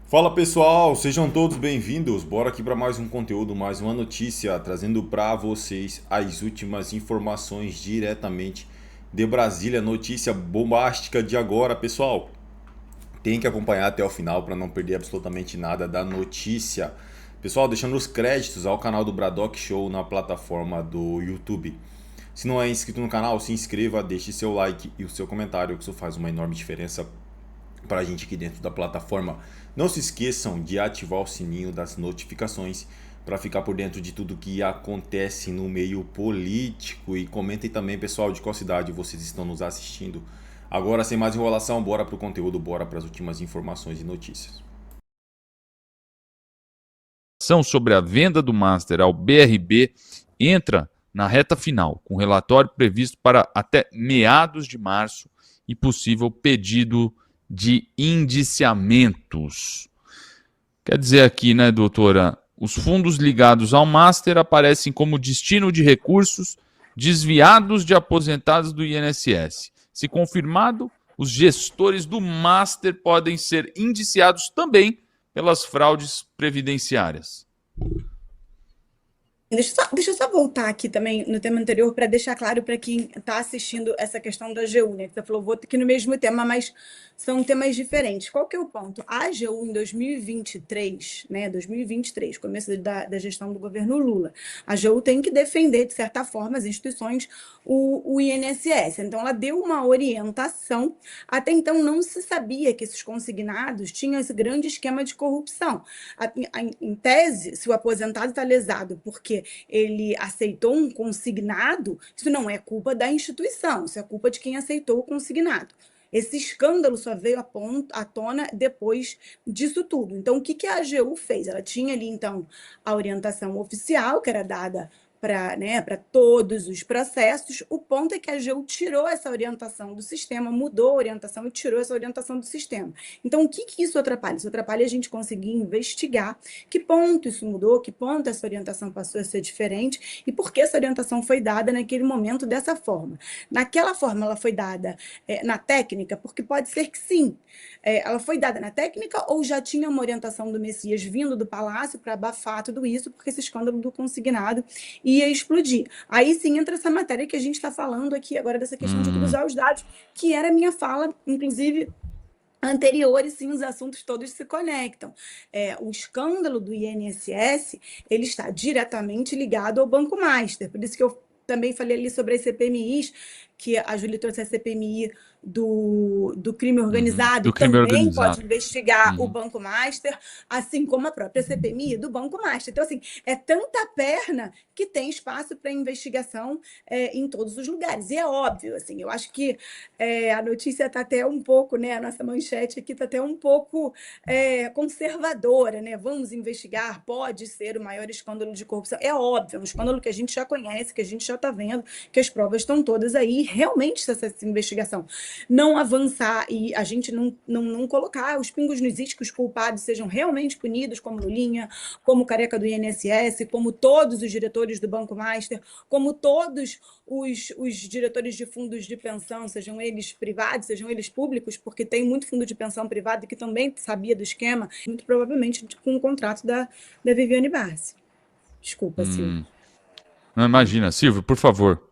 Fala pessoal, sejam todos bem-vindos. Bora aqui para mais um conteúdo, mais uma notícia, trazendo para vocês as últimas informações diretamente de Brasília. Notícia bombástica de agora, pessoal. Tem que acompanhar até o final para não perder absolutamente nada da notícia. Pessoal, deixando os créditos ao canal do Bradock Show na plataforma do YouTube. Se não é inscrito no canal, se inscreva, deixe seu like e o seu comentário, que isso faz uma enorme diferença para a gente aqui dentro da plataforma. Não se esqueçam de ativar o sininho das notificações para ficar por dentro de tudo que acontece no meio político. E comentem também, pessoal, de qual cidade vocês estão nos assistindo. Agora, sem mais enrolação, bora para o conteúdo, bora para as últimas informações e notícias. Sobre a venda do Master ao BRB entra na reta final, com relatório previsto para até meados de março e possível pedido de indiciamentos. Quer dizer aqui, né, doutora, os fundos ligados ao Master aparecem como destino de recursos desviados de aposentados do INSS. Se confirmado, os gestores do Master podem ser indiciados também pelas fraudes previdenciárias. Deixa eu só voltar aqui também no tema anterior para deixar claro para quem está assistindo essa questão da AGU, né? Que você falou, vou aqui no mesmo tema, mas são temas diferentes. Qual que é o ponto? A AGU em 2023, né? 2023, começo da gestão do governo Lula, a AGU tem que defender, de certa forma, as instituições, o INSS. Então, ela deu uma orientação. Até então, não se sabia que esses consignados tinham esse grande esquema de corrupção. Em tese, se o aposentado está lesado porque ele aceitou um consignado, isso não é culpa da instituição, isso é culpa de quem aceitou o consignado. Esse escândalo só veio à tona depois disso tudo. Então, o que a AGU fez? Ela tinha ali, então, a orientação oficial, que era dada para todos os processos. O ponto é que a AGU tirou essa orientação do sistema, mudou a orientação e tirou essa orientação do sistema. Então, o que isso atrapalha? Isso atrapalha a gente conseguir investigar que ponto isso mudou, que ponto essa orientação passou a ser diferente e por que essa orientação foi dada naquele momento dessa forma. Naquela forma, ela foi dada na técnica, porque pode ser que sim, ela foi dada na técnica ou já tinha uma orientação do Messias vindo do palácio para abafar tudo isso, porque esse escândalo do consignado ia explodir. Aí sim entra essa matéria que a gente está falando aqui agora, dessa questão de cruzar os dados, que era a minha fala, inclusive anteriores, sim, os assuntos todos se conectam. O escândalo do INSS, ele está diretamente ligado ao Banco Master, por isso que eu também falei ali sobre as CPMIs, que a Júlia trouxe a CPMI do crime organizado, Do crime também pode organizado. investigar o Banco Master, assim como a própria CPMI do Banco Master. Então, assim, é tanta perna que tem espaço para investigação em todos os lugares. E é óbvio, assim, eu acho que a notícia está até um pouco, né, a nossa manchete aqui está até um pouco conservadora, né? Vamos investigar, pode ser o maior escândalo de corrupção. É óbvio, é um escândalo que a gente já conhece, que a gente já está vendo, que as provas estão todas aí. Realmente, se essa investigação não avançar e a gente não colocar os pingos nos is, que os culpados sejam realmente punidos, como Lulinha, como o careca do INSS, como todos os diretores do Banco Master, como todos os diretores de fundos de pensão, sejam eles privados, sejam eles públicos, porque tem muito fundo de pensão privado que também sabia do esquema, muito provavelmente com o contrato da Viviane Bassi. Desculpa, Silvio. Não, imagina, Silvio, por favor.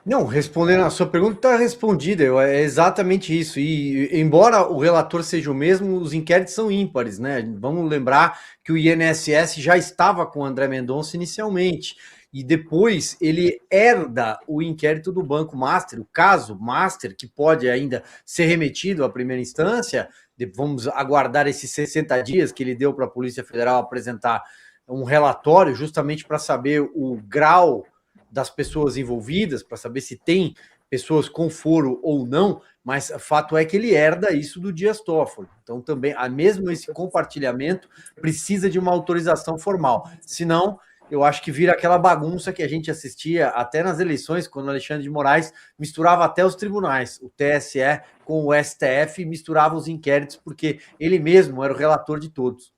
Não, respondendo a sua pergunta, está respondida. É exatamente isso. E, embora o relator seja o mesmo, os inquéritos são ímpares, né? Vamos lembrar que o INSS já estava com o André Mendonça inicialmente. E depois ele herda o inquérito do Banco Master, o caso Master, que pode ainda ser remetido à primeira instância. Vamos aguardar esses 60 dias que ele deu para a Polícia Federal apresentar um relatório, justamente para saber o grau das pessoas envolvidas, para saber se tem pessoas com foro ou não, mas fato é que ele herda isso do Dias Toffoli. Então, também, mesmo esse compartilhamento precisa de uma autorização formal. Senão, eu acho que vira aquela bagunça que a gente assistia até nas eleições, quando o Alexandre de Moraes misturava até os tribunais, o TSE com o STF, misturava os inquéritos, porque ele mesmo era o relator de todos.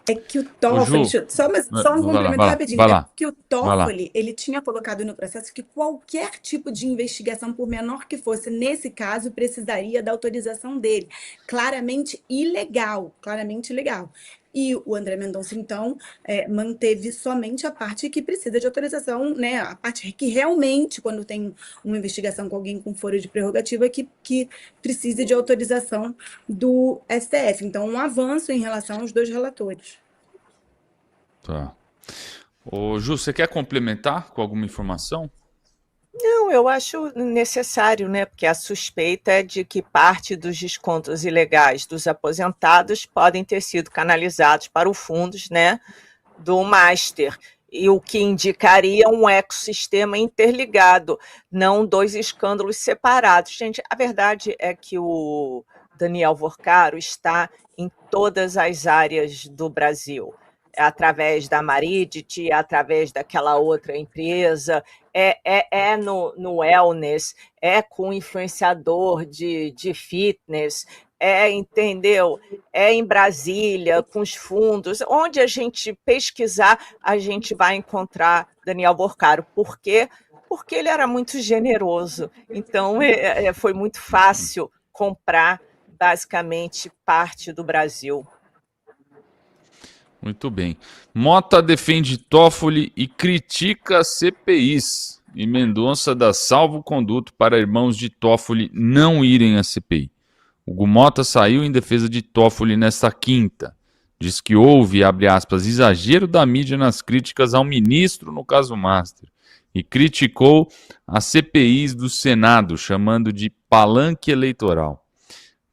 É que o Ô, Toffoli, Ju, só um vai lá, complemento vai lá, rapidinho, vai é lá, porque o vai lá. Toffoli, ele tinha colocado no processo que qualquer tipo de investigação, por menor que fosse, nesse caso, precisaria da autorização dele. Claramente ilegal, claramente ilegal. E o André Mendonça, então, manteve somente a parte que precisa de autorização, né? A parte que realmente, quando tem uma investigação com alguém com foro de prerrogativa, que precise de autorização do STF. Então, um avanço em relação aos dois relatores. Tá. Ô, Ju, você quer complementar com alguma informação? Não, eu acho necessário, né? Porque a suspeita é de que parte dos descontos ilegais dos aposentados podem ter sido canalizados para os fundos, né, do Master, e o que indicaria um ecossistema interligado, não dois escândalos separados. Gente, a verdade é que o Daniel Vorcaro está em todas as áreas do Brasil, através da Maridit, através daquela outra empresa, no wellness, é com influenciador de fitness, entendeu? É em Brasília, com os fundos. Onde a gente pesquisar, a gente vai encontrar Daniel Vorcaro. Por quê? Porque ele era muito generoso. Então, foi muito fácil comprar, basicamente, parte do Brasil. Muito bem. Mota defende Toffoli e critica CPIs. E Mendonça dá salvo-conduto para irmãos de Toffoli não irem à CPI. Hugo Mota saiu em defesa de Toffoli nesta quinta. Diz que houve, abre aspas, exagero da mídia nas críticas ao ministro no caso Master. E criticou as CPIs do Senado, chamando de palanque eleitoral.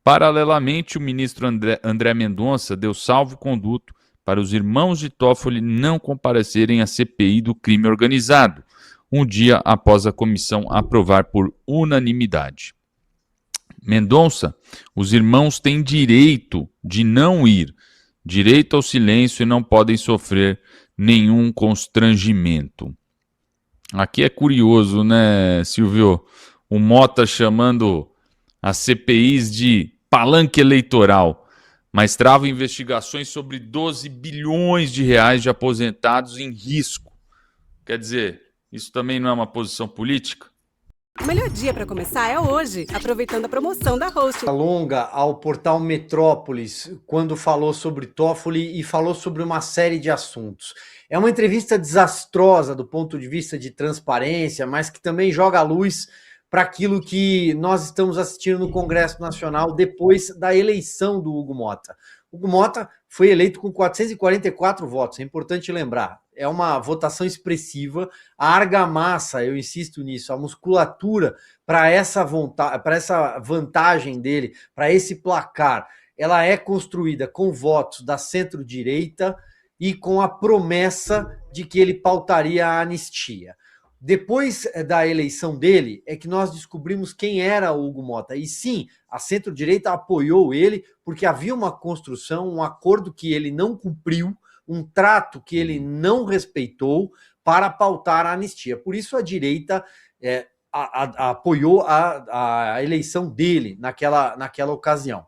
Paralelamente, o ministro André Mendonça deu salvo-conduto para os irmãos de Toffoli não comparecerem à CPI do crime organizado, um dia após a comissão aprovar por unanimidade. Mendonça, os irmãos têm direito de não ir, direito ao silêncio e não podem sofrer nenhum constrangimento. Aqui é curioso, né, Silvio? O Mota chamando as CPIs de palanque eleitoral, mas trava investigações sobre 12 bilhões de reais de aposentados em risco. Quer dizer, isso também não é uma posição política? O melhor dia para começar é hoje, aproveitando a promoção da Host. Longa ao portal Metrópolis, quando falou sobre Toffoli e falou sobre uma série de assuntos. É uma entrevista desastrosa do ponto de vista de transparência, mas que também joga a luz para aquilo que nós estamos assistindo no Congresso Nacional depois da eleição do Hugo Mota. Hugo Mota foi eleito com 444 votos, é importante lembrar. É uma votação expressiva. A argamassa, eu insisto nisso, a musculatura para essa vantagem dele, para esse placar, ela é construída com votos da centro-direita e com a promessa de que ele pautaria a anistia. Depois da eleição dele, é que nós descobrimos quem era o Hugo Mota. E sim, a centro-direita apoiou ele porque havia uma construção, um acordo que ele não cumpriu, um trato que ele não respeitou para pautar a anistia. Por isso a direita apoiou a eleição dele naquela ocasião.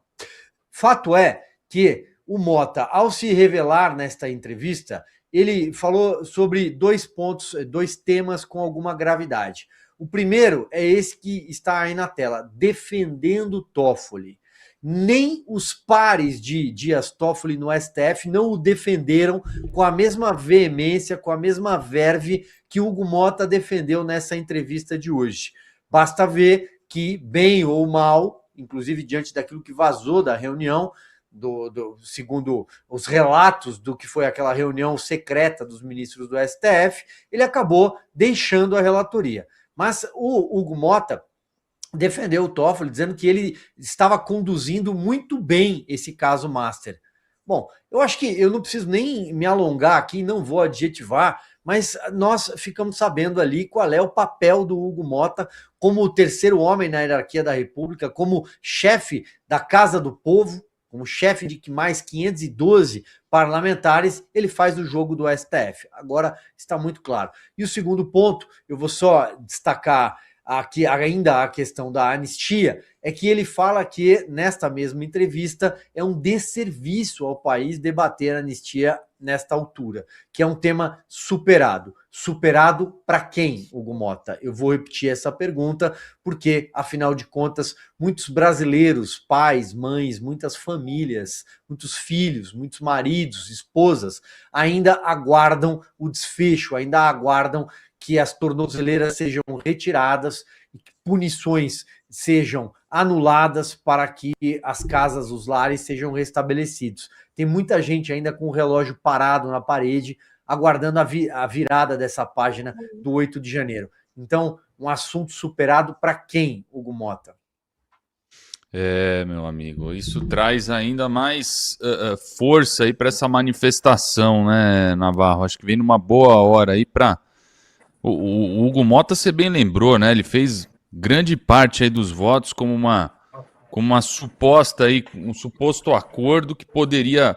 Fato é que o Mota, ao se revelar nesta entrevista, ele falou sobre dois temas com alguma gravidade. O primeiro é esse que está aí na tela, defendendo Toffoli. Nem os pares de Dias Toffoli no STF não o defenderam com a mesma veemência, com a mesma verve que Hugo Mota defendeu nessa entrevista de hoje. Basta ver que, bem ou mal, inclusive diante daquilo que vazou da reunião, segundo os relatos do que foi aquela reunião secreta dos ministros do STF, ele acabou deixando a relatoria. Mas o Hugo Mota defendeu o Toffoli, dizendo que ele estava conduzindo muito bem esse caso Master. Bom, eu acho que eu não preciso nem me alongar aqui, não vou adjetivar, mas nós ficamos sabendo ali qual é o papel do Hugo Mota como o terceiro homem na hierarquia da República, como chefe da Casa do Povo, como chefe de mais 512 parlamentares, ele faz o jogo do STF. Agora está muito claro. E o segundo ponto, eu vou só destacar aqui ainda a questão da anistia, é que ele fala que, nesta mesma entrevista, é um desserviço ao país debater a anistia nesta altura, que é um tema superado. Superado para quem, Hugo Mota? Eu vou repetir essa pergunta, porque, afinal de contas, muitos brasileiros, pais, mães, muitas famílias, muitos filhos, muitos maridos, esposas, ainda aguardam o desfecho, ainda aguardam que as tornozeleiras sejam retiradas e que punições sejam anuladas para que as casas, os lares sejam restabelecidos. Tem muita gente ainda com o relógio parado na parede, aguardando a virada dessa página do 8 de janeiro. Então, um assunto superado para quem, Hugo Mota? Meu amigo, isso traz ainda mais força aí para essa manifestação, né, Navarro? Acho que vem numa boa hora aí para o Hugo Mota, você bem lembrou, né? Ele fez grande parte aí dos votos como uma suposta aí, um suposto acordo que poderia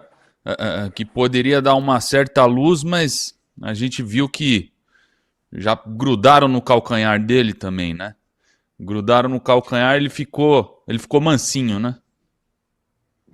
dar uma certa luz, mas a gente viu que já grudaram no calcanhar dele também, né? Grudaram no calcanhar, ele ficou mansinho, né?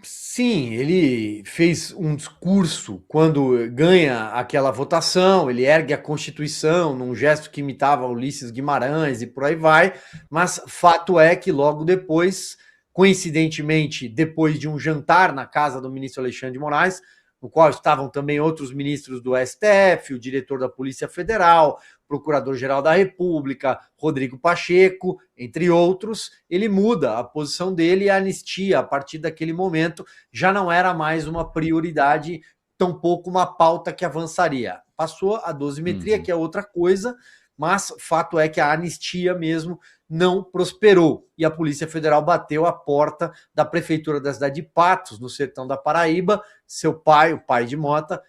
Sim, ele fez um discurso quando ganha aquela votação, ele ergue a Constituição num gesto que imitava Ulisses Guimarães e por aí vai, mas fato é que logo depois, coincidentemente, depois de um jantar na casa do ministro Alexandre de Moraes, no qual estavam também outros ministros do STF, o diretor da Polícia Federal, Procurador-Geral da República, Rodrigo Pacheco, entre outros, ele muda a posição dele e a anistia, a partir daquele momento, já não era mais uma prioridade, tampouco uma pauta que avançaria. Passou a dosimetria, que é outra coisa, mas fato é que a anistia mesmo não prosperou. E a Polícia Federal bateu a porta da Prefeitura da cidade de Patos, no sertão da Paraíba. Seu pai, o pai de Mota,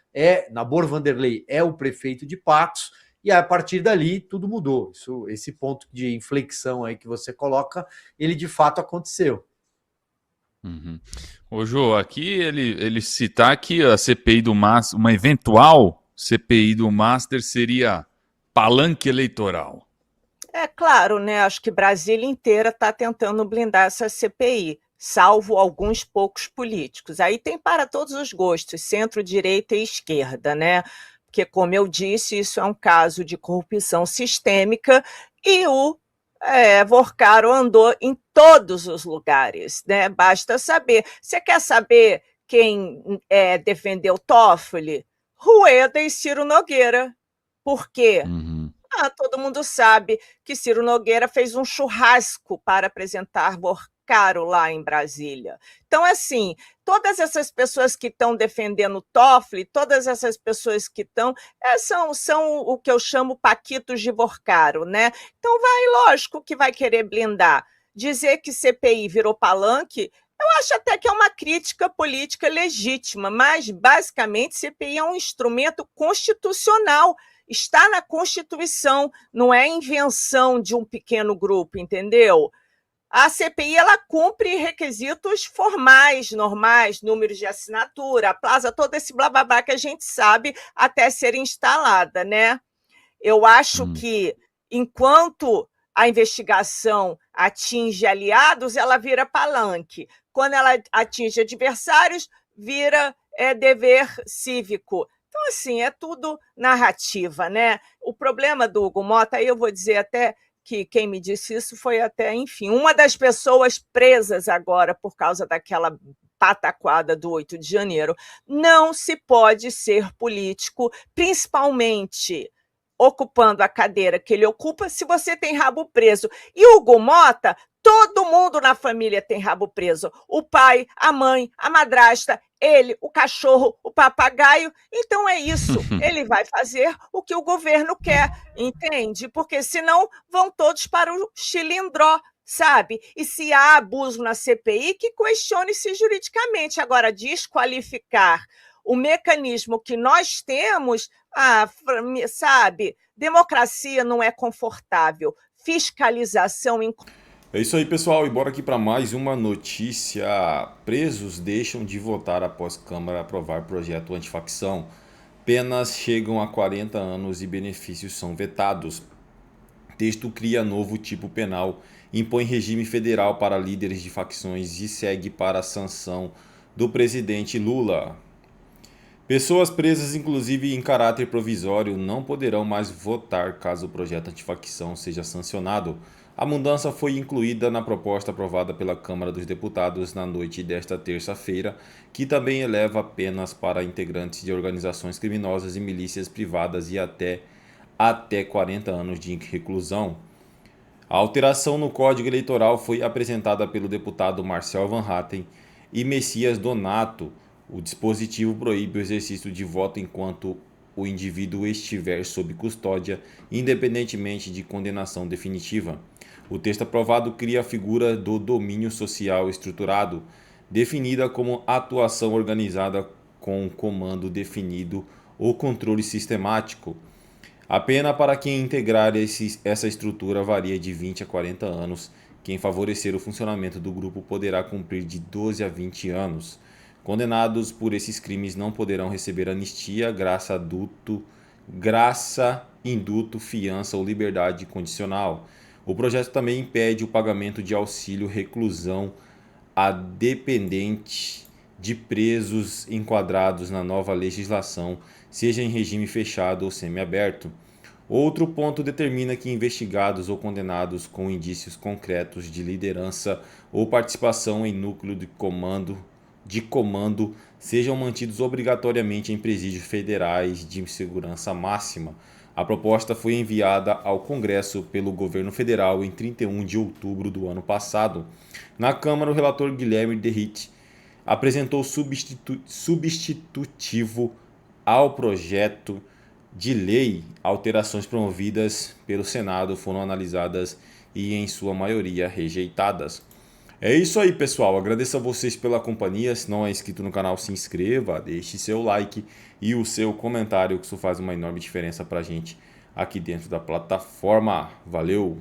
Nabor Vanderlei, é o prefeito de Patos, e a partir dali tudo mudou. Esse ponto de inflexão aí que você coloca, ele de fato aconteceu. Ô Jô, aqui ele citar que a CPI do Master, uma eventual CPI do Master seria palanque eleitoral. É claro, né? Acho que Brasília inteira está tentando blindar essa CPI, salvo alguns poucos políticos. Aí tem para todos os gostos, centro, direita e esquerda, né? Porque, como eu disse, isso é um caso de corrupção sistêmica e o Vorcaro andou em todos os lugares, né? Basta saber. Você quer saber quem defendeu Toffoli? Rueda e Ciro Nogueira. Por quê? Todo mundo sabe que Ciro Nogueira fez um churrasco para apresentar Vorcaro lá em Brasília. Então, assim, todas essas pessoas que estão defendendo Toffoli, todas essas pessoas que estão, são o que eu chamo paquitos de Vorcaro, né? Então, lógico que vai querer blindar. Dizer que CPI virou palanque, eu acho até que é uma crítica política legítima, mas, basicamente, CPI é um instrumento constitucional. Está na Constituição, não é invenção de um pequeno grupo, entendeu? A CPI ela cumpre requisitos formais, normais, números de assinatura, aplaza todo esse blá blá blá que a gente sabe até ser instalada, né? Eu acho que enquanto a investigação atinge aliados, ela vira palanque. Quando ela atinge adversários, vira dever cívico. Então, assim, é tudo narrativa, né? O problema do Hugo Mota, aí eu vou dizer até que quem me disse isso foi até, enfim, uma das pessoas presas agora por causa daquela pataquada do 8 de janeiro. Não se pode ser político, principalmente ocupando a cadeira que ele ocupa, se você tem rabo preso. E o Hugo Mota, todo mundo na família tem rabo preso. O pai, a mãe, a madrasta, ele, o cachorro, o papagaio. Então é isso. Ele vai fazer o que o governo quer, entende? Porque senão vão todos para o chilindró, sabe? E se há abuso na CPI, que questione-se juridicamente. Agora, desqualificar o mecanismo que nós temos, sabe, democracia não é confortável, fiscalização... É isso aí, pessoal, e bora aqui para mais uma notícia. Presos deixam de votar após Câmara aprovar projeto antifacção. Penas chegam a 40 anos e benefícios são vetados. texto cria novo tipo penal, impõe regime federal para líderes de facções e segue para a sanção do presidente Lula. Pessoas presas, inclusive em caráter provisório, não poderão mais votar caso o projeto antifacção seja sancionado. A mudança foi incluída na proposta aprovada pela Câmara dos Deputados na noite desta terça-feira, que também eleva penas para integrantes de organizações criminosas e milícias privadas e até 40 anos de reclusão. A alteração no Código Eleitoral foi apresentada pelo deputado Marcel Van Hatten e Messias Donato. O dispositivo proíbe o exercício de voto enquanto o indivíduo estiver sob custódia, independentemente de condenação definitiva. O texto aprovado cria a figura do domínio social estruturado, definida como atuação organizada com comando definido ou controle sistemático. A pena para quem integrar essa estrutura varia de 20 a 40 anos. Quem favorecer o funcionamento do grupo poderá cumprir de 12 a 20 anos. Condenados por esses crimes não poderão receber anistia, graça, induto, fiança ou liberdade condicional. O projeto também impede o pagamento de auxílio reclusão a dependente de presos enquadrados na nova legislação, seja em regime fechado ou semiaberto. Outro ponto determina que investigados ou condenados com indícios concretos de liderança ou participação em núcleo de comando sejam mantidos obrigatoriamente em presídios federais de segurança máxima. A proposta foi enviada ao Congresso pelo governo federal em 31 de outubro do ano passado. Na Câmara, o relator Guilherme Derrit apresentou substitutivo ao projeto de lei. Alterações promovidas pelo Senado foram analisadas e, em sua maioria, rejeitadas. É isso aí, pessoal. Agradeço a vocês pela companhia. Se não é inscrito no canal, se inscreva, deixe seu like e o seu comentário, que isso faz uma enorme diferença pra gente aqui dentro da plataforma. Valeu!